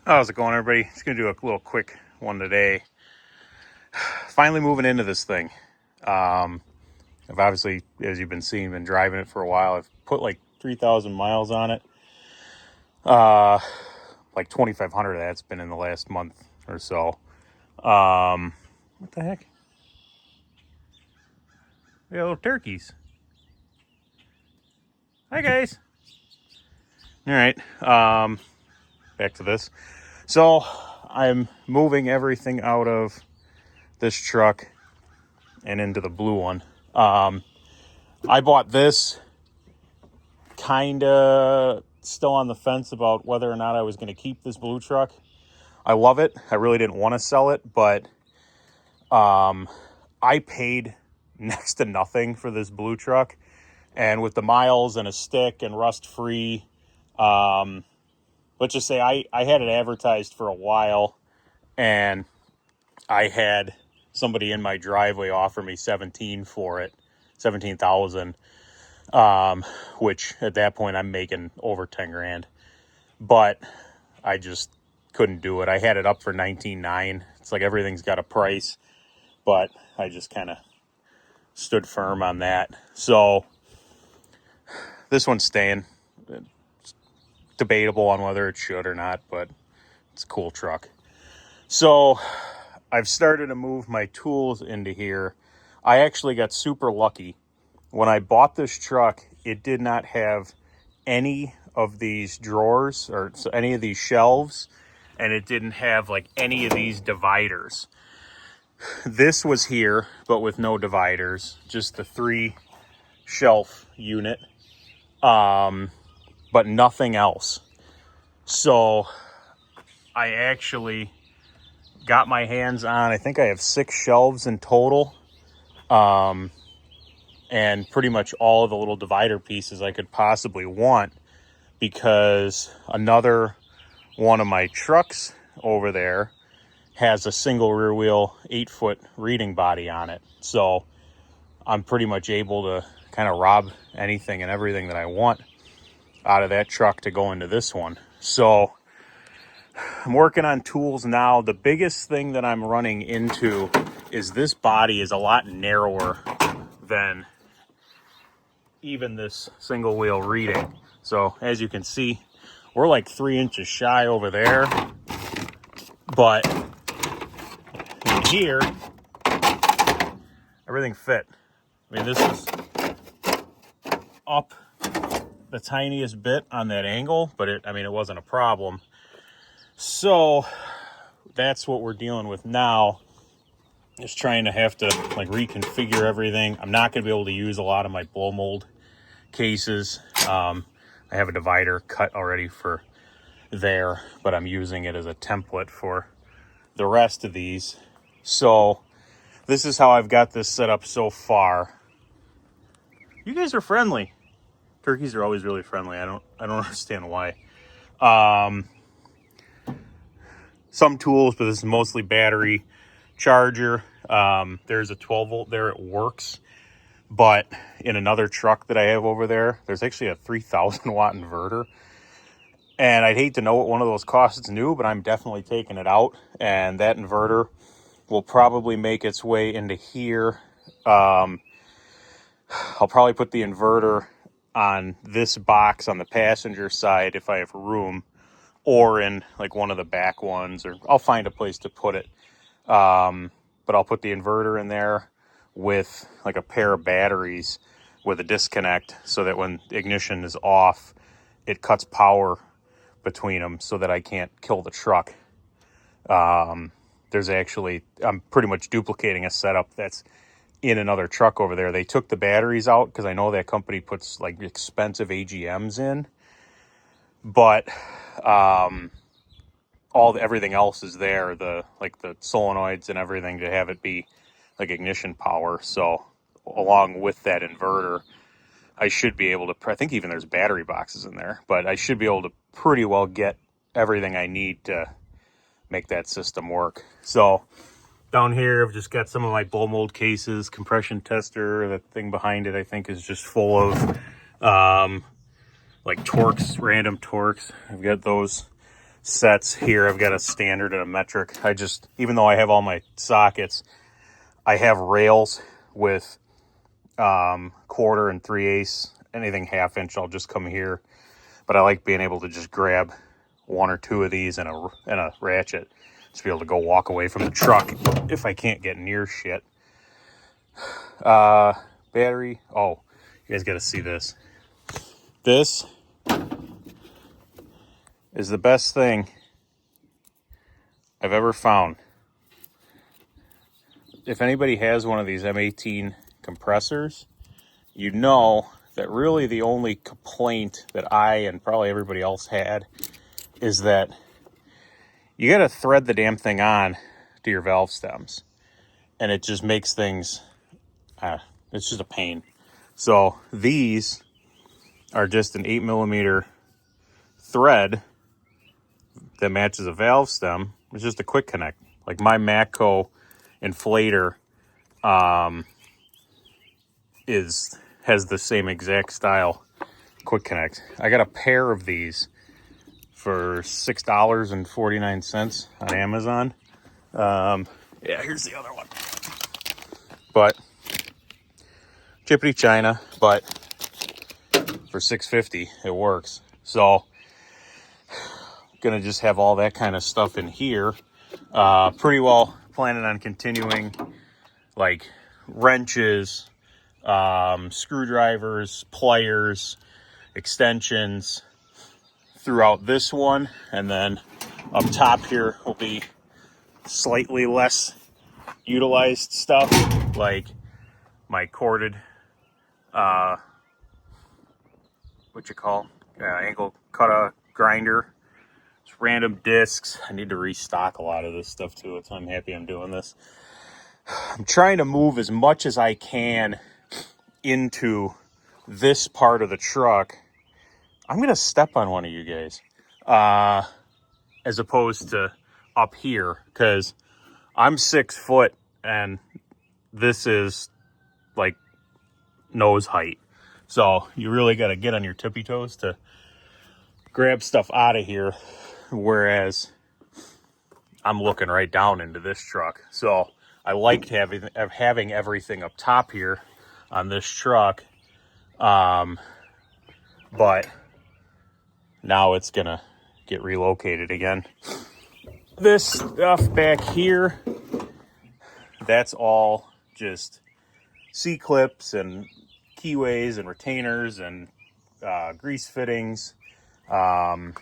How's it going, everybody? Just gonna do a little quick one today. Finally moving into this thing. I've obviously, as you've been seeing, been driving it for a while. I've put like 3,000 miles on it. Like 2,500 of that's been in the last month or so. What the heck? We got little turkeys. Hi, guys. All right. Back to this. So I'm moving everything out of this truck and into the blue one. I bought this kind of still on the fence about whether or not I was going to keep this blue truck. I love it. I really didn't want to sell it, but I paid next to nothing for this blue truck. And with the miles and a stick and rust free, let's just say I had it advertised for a while, and I had somebody in my driveway offer me 17 for it, 17,000. Which at that point I'm making over 10 grand, but I just couldn't do it. I had it up for 19.9. It's like everything's got a price, but I just kind of stood firm on that. So this one's staying. It's debatable on whether it should or not, but it's a cool truck. So I've started to move my tools into here. I actually got super lucky. When I bought this truck, it did not have any of these drawers or any of these shelves, and it didn't have like any of these dividers. This was here, but with no dividers, just the 3-shelf unit, but nothing else. So I actually got my hands on, I think I have 6 shelves in total. And pretty much all of the little divider pieces I could possibly want, because another one of my trucks over there has a single rear wheel 8-foot reading body on it. So I'm pretty much able to kind of rob anything and everything that I want out of that truck to go into this one. So I'm working on tools now. The biggest thing that I'm running into is this body is a lot narrower than even this single wheel reading. So as you can see, we're like 3 inches shy over there, but in here everything fit. I mean, this is up the tiniest bit on that angle, but it wasn't a problem. So that's what we're dealing with now, just trying to have to like reconfigure everything. I'm not going to be able to use a lot of my blow mold cases. I have a divider cut already for there, but I'm using it as a template for the rest of these. So this is how I've got this set up so far. You guys are friendly. Turkeys are always really friendly. I don't understand why. Some tools, but this is mostly battery charger. There's a 12 volt there. It works. But in another truck that I have over there, there's actually a 3,000 watt inverter. And I'd hate to know what one of those costs new, but I'm definitely taking it out. And that inverter will probably make its way into here. I'll probably put the inverter on this box on the passenger side if I have room, or in like one of the back ones, or I'll find a place to put it. But I'll put the inverter in there with like a pair of batteries with a disconnect, so that when the ignition is off, it cuts power between them so that I can't kill the truck. There's actually, I'm pretty much duplicating a setup that's in another truck over there. They took the batteries out because I know that company puts like expensive AGMs in, but everything else is there, the solenoids and everything, to have it be like ignition power. So along with that inverter, I should be able to, I think even there's battery boxes in there, but I should be able to pretty well get everything I need to make that system work. So down here, I've just got some of my blow mold cases, compression tester. The thing behind it, I think, is just full of like Torx, random Torx. I've got those sets here. I've got a standard and a metric. Even though I have all my sockets, I have rails with 1/4 and 3/8, anything 1/2 inch. I'll just come here, but I like being able to just grab 1 or 2 of these and a ratchet to be able to go walk away from the truck if I can't get near shit. Battery. Oh, you guys got to see this. This is the best thing I've ever found. If anybody has one of these M18 compressors, you know that really the only complaint that I and probably everybody else had is that you got to thread the damn thing on to your valve stems, and it just makes things, it's just a pain. So these are just an 8mm thread that matches a valve stem. It's just a quick connect. Like my Matco inflator has the same exact style quick connect. I got a pair of these for $6.49 on Amazon. Yeah, here's the other one. But chippity China, but for $6.50 it works. So gonna just have all that kind of stuff in here. Pretty well planning on continuing, like wrenches, screwdrivers, pliers, extensions throughout this one, and then up top here will be slightly less utilized stuff, like my corded angle cut grinder, just random discs. I need to restock a lot of this stuff too. I'm happy I'm doing this. I'm trying to move as much as I can into this part of the truck. I'm gonna step on one of you guys as opposed to up here, because I'm 6 foot and this is like nose height. So you really got to get on your tippy toes to grab stuff out of here, whereas I'm looking right down into this truck. So I liked having everything up top here on this truck, but now it's gonna get relocated again. This stuff back here, that's all just C-clips and keyways and retainers and grease fittings. All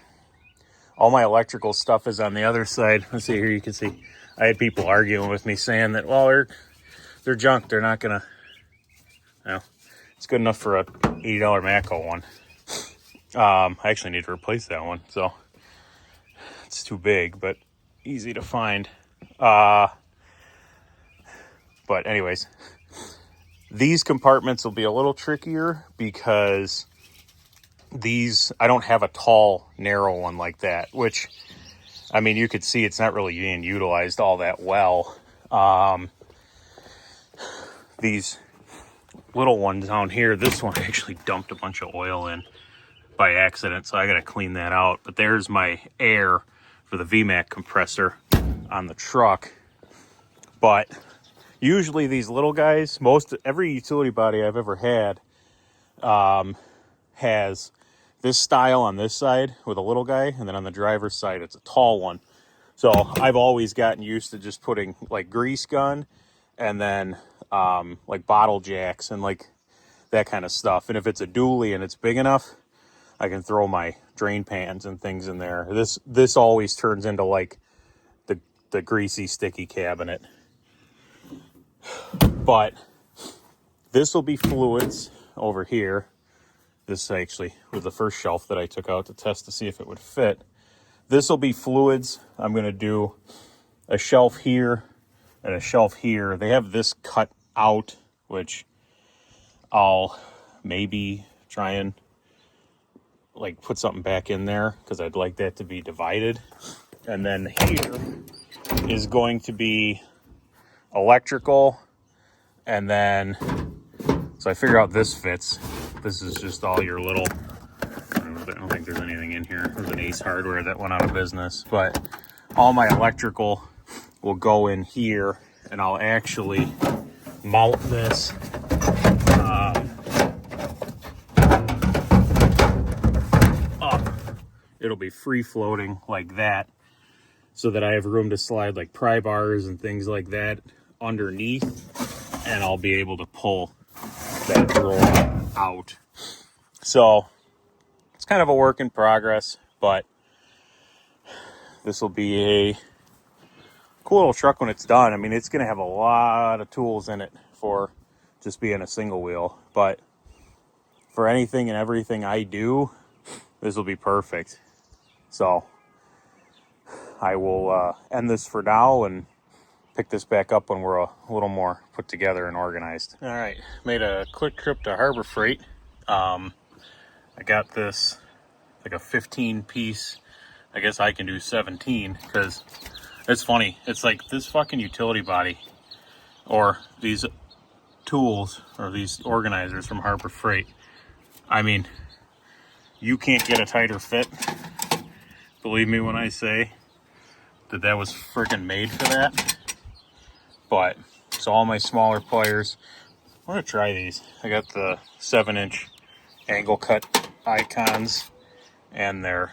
my electrical stuff is on the other side. Let's see here, you can see I had people arguing with me saying that, well, they're junk, they're not gonna, it's good enough for a $80 Matco one. I actually need to replace that one, so it's too big, but easy to find. But anyways, these compartments will be a little trickier because I don't have a tall, narrow one like that, which, I mean, you could see it's not really being utilized all that well. These little ones down here, this one I actually dumped a bunch of oil in by accident, so I got to clean that out. But there's my air for the VMAX compressor on the truck. But usually these little guys, every utility body I've ever had has this style on this side with a little guy, and then on the driver's side it's a tall one. So I've always gotten used to just putting like grease gun and then like bottle jacks and like that kind of stuff. And if it's a dually and it's big enough, I can throw my drain pans and things in there. This always turns into like the greasy, sticky cabinet. But this will be fluids over here. This actually was the first shelf that I took out to test to see if it would fit. This will be fluids. I'm going to do a shelf here and a shelf here. They have this cut out, which I'll maybe try and like put something back in there because I'd like that to be divided. And then here is going to be electrical. And then, so I figure out this fits. This is just all your little, I don't think think there's anything in here. There's an Ace Hardware that went out of business, but all my electrical will go in here, and I'll actually mount this up. It'll be free floating like that, so that I have room to slide like pry bars and things like that underneath, and I'll be able to pull that drawer out. So it's kind of a work in progress, but this will be a cool little truck when it's done. I mean, it's going to have a lot of tools in it for just being a single wheel, but for anything and everything I do, this will be perfect. So I will end this for now and pick this back up when we're a little more put together and organized. All right, made a quick trip to Harbor Freight. I got this like a 15 piece. I guess I can do 17 because it's funny. It's like this fucking utility body or these tools or these organizers from Harbor Freight. I mean, you can't get a tighter fit. Believe me when I say that that was freaking made for that. But so all my smaller pliers, I'm gonna try these. I got the 7-inch angle cut icons and their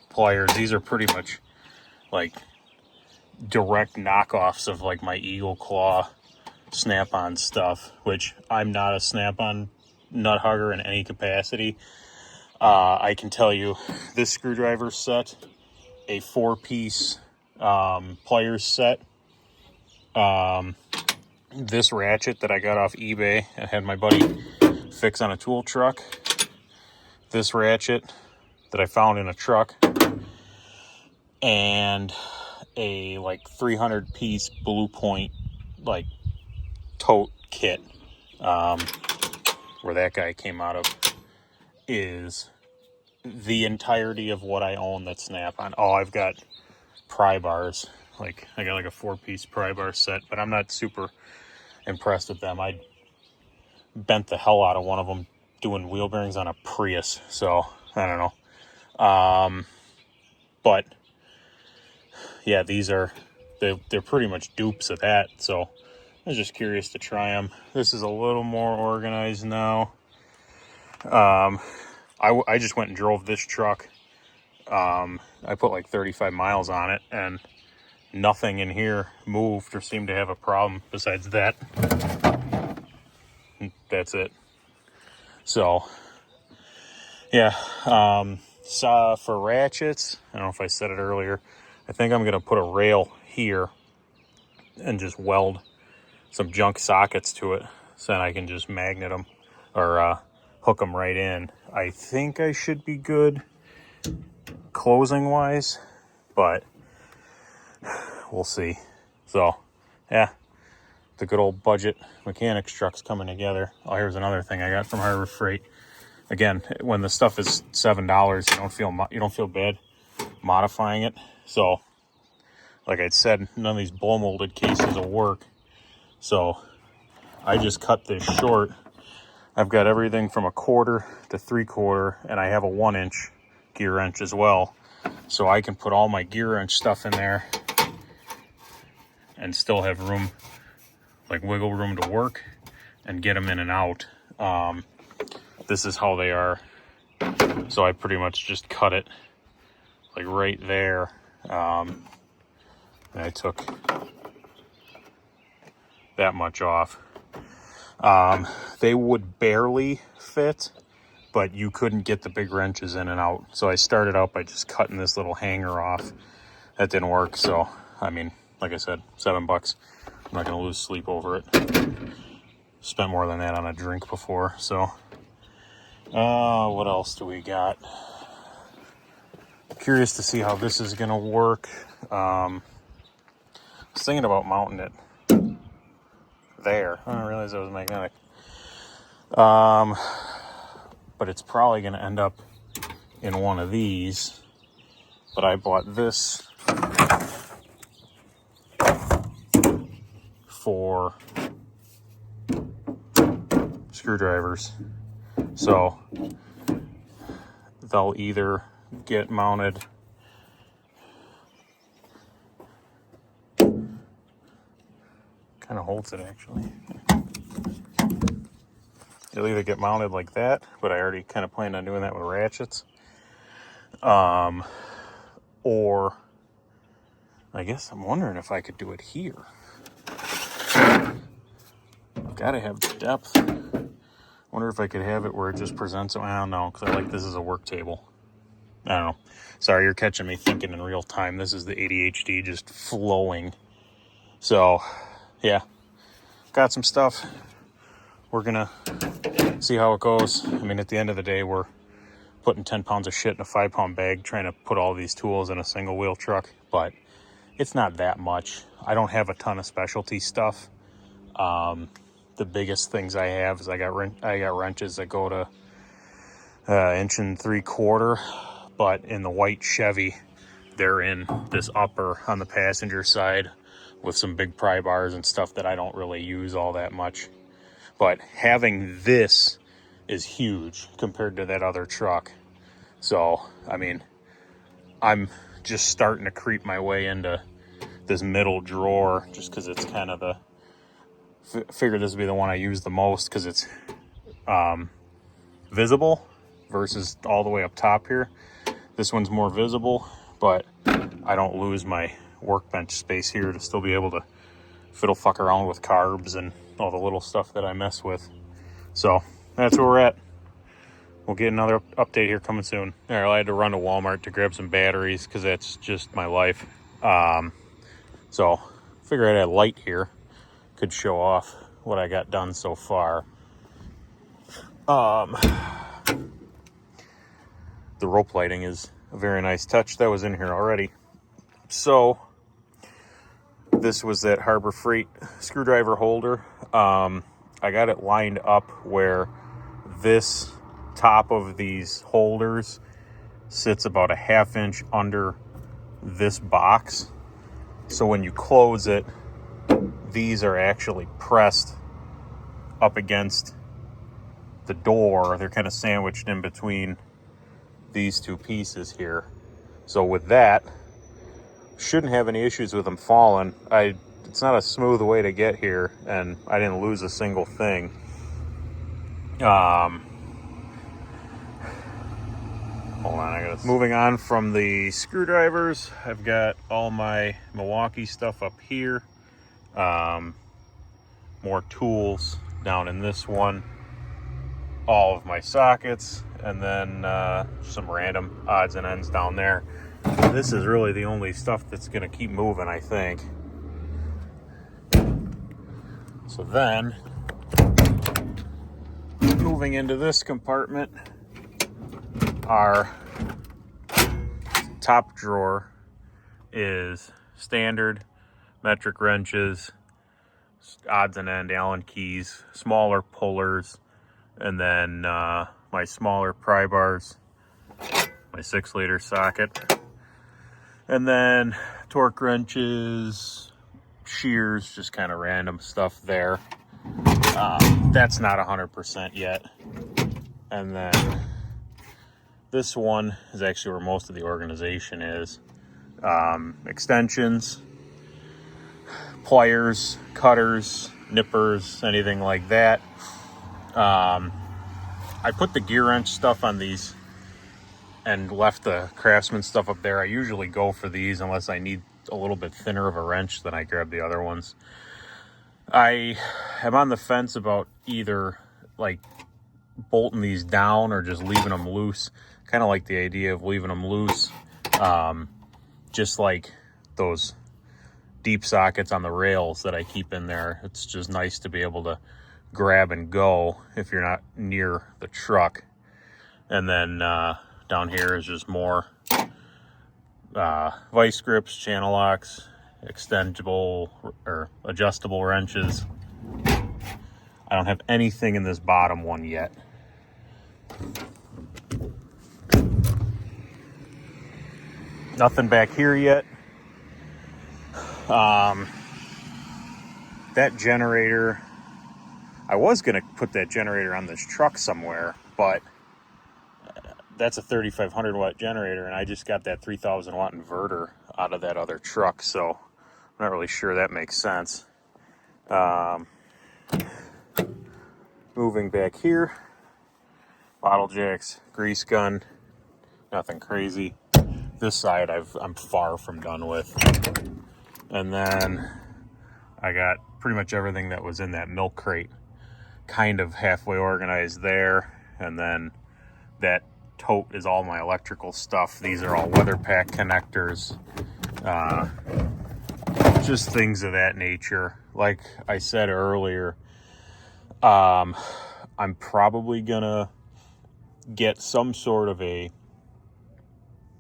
pliers. These are pretty much like direct knockoffs of like my Eagle Claw Snap-on stuff, which I'm not a Snap-on nut hugger in any capacity. I can tell you this screwdriver set, a 4-piece pliers set, this ratchet that I got off eBay and had my buddy fix on a tool truck, this ratchet that I found in a truck, and a like 300 piece Blue Point like tote kit, where that guy came out of, is the entirety of what I own that's Snap-on. Oh, I've got pry bars. Like I got like a 4-piece pry bar set, but I'm not super impressed with them. I bent the hell out of one of them doing wheel bearings on a Prius, so I don't know. But yeah, these are they're pretty much dupes of that. So I was just curious to try them. This is a little more organized now. I just went and drove this truck. I put like 35 miles on it, and nothing in here moved or seemed to have a problem besides that. That's it. So yeah, so for ratchets, I don't know if I said it earlier, I think I'm gonna put a rail here and just weld some junk sockets to it, so then I can just magnet them or hook them right in. I think I should be good closing wise, but we'll see. So yeah, the good old budget mechanics truck's coming together. Oh, here's another thing I got from Harbor Freight. Again, when the stuff is $7, you don't feel bad modifying it. So like I said, none of these blow molded cases will work. So I just cut this short. I've got everything from 1/4 to 3/4, and I have a 1-inch gear wrench as well. So I can put all my gear wrench stuff in there and still have room, like wiggle room to work and get them in and out. This is how they are. So I pretty much just cut it like right there. And I took that much off. They would barely fit, but you couldn't get the big wrenches in and out. So I started out by just cutting this little hanger off. That didn't work. So, I mean, like I said, $7. I'm not going to lose sleep over it. Spent more than that on a drink before. So, what else do we got? Curious to see how this is going to work. I was thinking about mounting it there. I didn't realize that was magnetic. But it's probably going to end up in one of these. But I bought this for screwdrivers. So they'll either get mounted kind of holds it actually. You'll either get mounted like that, but I already kind of planned on doing that with ratchets. Or I guess I'm wondering if I could do it here. I've got to have the depth. Wonder if I could have it where it just presents. I don't know, because I like this as a work table. I don't know. Sorry, you're catching me thinking in real time. This is the ADHD just flowing. So, yeah. Got some stuff. We're going to see how it goes. I mean, at the end of the day, we're putting 10 pounds of shit in a 5-pound bag trying to put all these tools in a single wheel truck. But it's not that much. I don't have a ton of specialty stuff. The biggest things I have is I got wrenches that go to 1 3/4 inch, but in the white Chevy, they're in this upper on the passenger side with some big pry bars and stuff that I don't really use all that much. But having this is huge compared to that other truck. So, I mean, I'm just starting to creep my way into this middle drawer just because it's kind of the figure this would be the one I use the most because it's visible versus all the way up top here. This one's more visible, but I don't lose my workbench space here to still be able to fiddle fuck around with carbs and all the little stuff that I mess with. So that's where we're at. We'll get another update here coming soon. All right, I had to run to Walmart to grab some batteries because that's just my life. So figure I had a light here. Could show off what I got done so far. The rope lighting is a very nice touch. That was in here already. So this was that Harbor Freight screwdriver holder. I got it lined up where this top of these holders sits about a 1/2 inch under this box. So when you close it, these are actually pressed up against the door. They're kind of sandwiched in between these two pieces here. So with that, shouldn't have any issues with them falling. It's not a smooth way to get here, and I didn't lose a single thing. Hold on, moving on from the screwdrivers, I've got all my Milwaukee stuff up here. More tools down in this one, all of my sockets, and then some random odds and ends down there. This is really the only stuff that's going to keep moving, I think. So then, moving into this compartment, our top drawer is standard metric wrenches, odds and end Allen keys, smaller pullers, and then my smaller pry bars, my 6-liter socket, and then torque wrenches, shears, just kind of random stuff there. That's not 100% yet. And then this one is actually where most of the organization is. Extensions, pliers, cutters, nippers, anything like that. I put the gear wrench stuff on these and left the Craftsman stuff up there. I usually go for these unless I need a little bit thinner of a wrench, then I grab the other ones. I am on the fence about either like bolting these down or just leaving them loose. Kind of like the idea of leaving them loose, just like those deep sockets on the rails that I keep in there. It's just nice to be able to grab and go if you're not near the truck. And then down here is just more vice grips, channel locks, extendable or adjustable wrenches. I don't have anything in this bottom one yet. Nothing back here yet. That generator, I was going to put that generator on this truck somewhere, but that's a 3,500 watt generator, and I just got that 3,000 watt inverter out of that other truck, so I'm not really sure that makes sense. Moving back here, bottle jacks, grease gun, nothing crazy. This side I'm far from done with. And then I got pretty much everything that was in that milk crate kind of halfway organized there. And then that tote is all my electrical stuff. These are all weather pack connectors, just things of that nature. Like I said earlier, I'm probably gonna get some sort of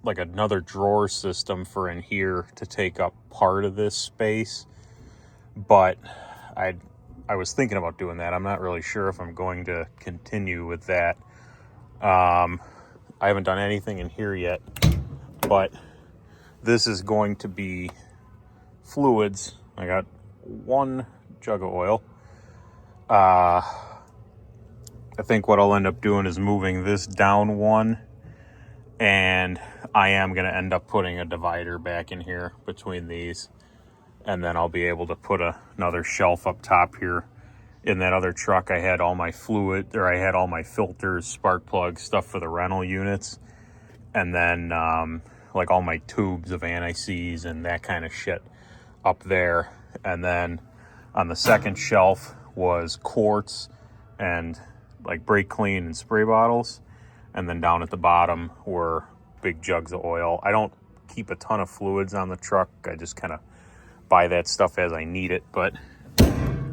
like another drawer system for in here to take up part of this space, but I was thinking about doing that. I'm not really sure if I'm going to continue with that. I haven't done anything in here yet, but this is going to be fluids. I got one jug of oil. I think what I'll end up doing is moving this down one, and I am going to end up putting a divider back in here between these, and then I'll be able to put another shelf up top here. In that other truck, I had all my fluid, or I had all my filters, spark plugs, stuff for the rental units, and then like all my tubes of anti-seize and that kind of shit up there. And then on the second shelf was quarts and like brake clean and spray bottles. And then down at the bottom were big jugs of oil. I don't keep a ton of fluids on the truck. I just kind of buy that stuff as I need it, but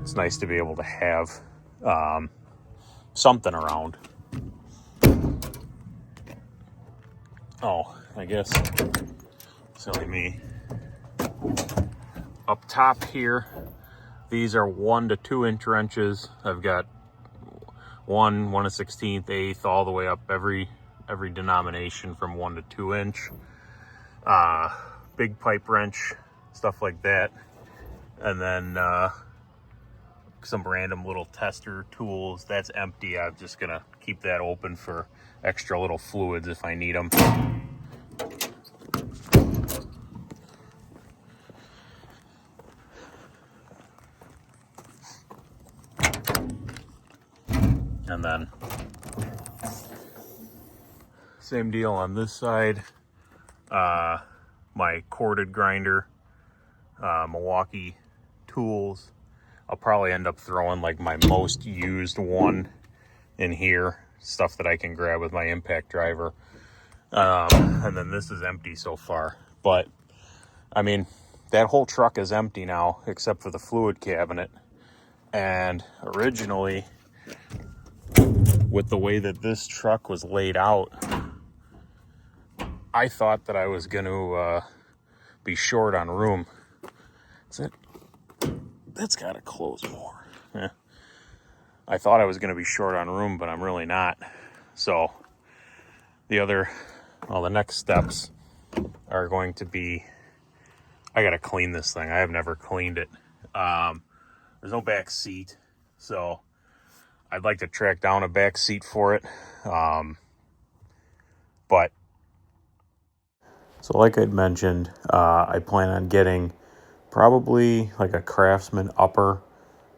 it's nice to be able to have something around. Oh, I guess, silly me. Up top here, these are 1 to 2 inch wrenches. I've got 1 1/16, 1/8, all the way up every denomination from 1 to 2 inch. Big pipe wrench, stuff like that. And then some random little tester tools. That's empty. I'm just gonna keep that open for extra little fluids if I need them. And then same deal on this side. My corded grinder, Milwaukee tools. I'll probably end up throwing like my most used one in here, stuff that I can grab with my impact driver. And then this is empty so far. But I mean, that whole truck is empty now except for the fluid cabinet. And originally, with the way that this truck was laid out, I thought that I was going to be short on room. That's got to close more. Yeah. I thought I was going to be short on room, but I'm really not. So the next steps are going to be, I got to clean this thing. I have never cleaned it. There's no back seat, so I'd like to track down a back seat for it. But so like I'd mentioned, I plan on getting probably like a Craftsman upper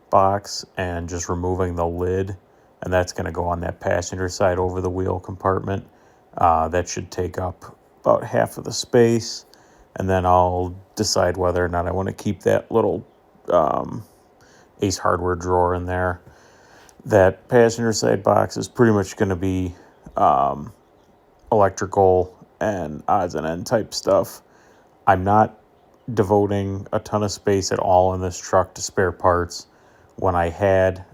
box and just removing the lid, and that's going to go on that passenger side over the wheel compartment. That should take up about half of the space, and then I'll decide whether or not I want to keep that little Ace Hardware drawer in there. That passenger side box is pretty much going to be electrical and odds and end type stuff. I'm not devoting a ton of space at all in this truck to spare parts. When I had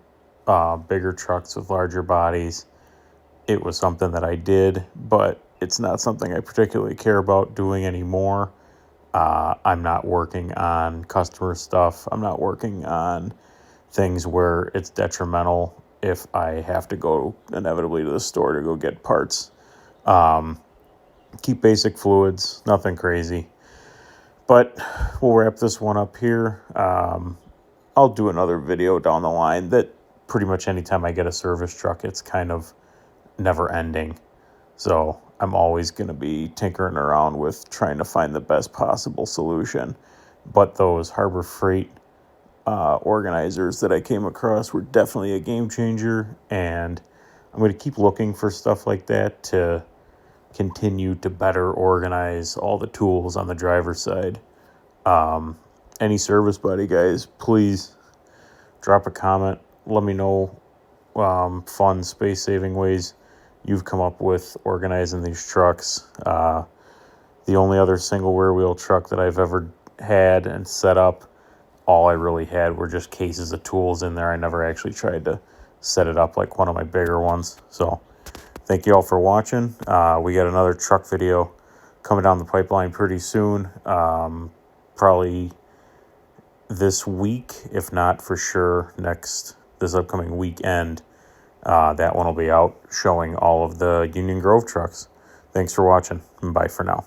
bigger trucks with larger bodies, it was something that I did, but it's not something I particularly care about doing anymore. I'm not working on customer stuff. I'm not working on things where it's detrimental if I have to go inevitably to the store to go get parts. Keep basic fluids, nothing crazy. But we'll wrap this one up here. I'll do another video down the line that pretty much anytime I get a service truck, it's kind of never ending. So I'm always going to be tinkering around with trying to find the best possible solution. But those Harbor Freight organizers that I came across were definitely a game changer, and I'm going to keep looking for stuff like that to continue to better organize all the tools on the driver's side. Any service buddy guys, please drop a comment. Let me know fun space saving ways you've come up with organizing these trucks. The only other single rear wheel truck that I've ever had and set up, all I really had were just cases of tools in there. I never actually tried to set it up like one of my bigger ones. So thank you all for watching. We got another truck video coming down the pipeline pretty soon. Probably this week, if not for sure this upcoming weekend. That one will be out showing all of the Union Grove trucks. Thanks for watching, and bye for now.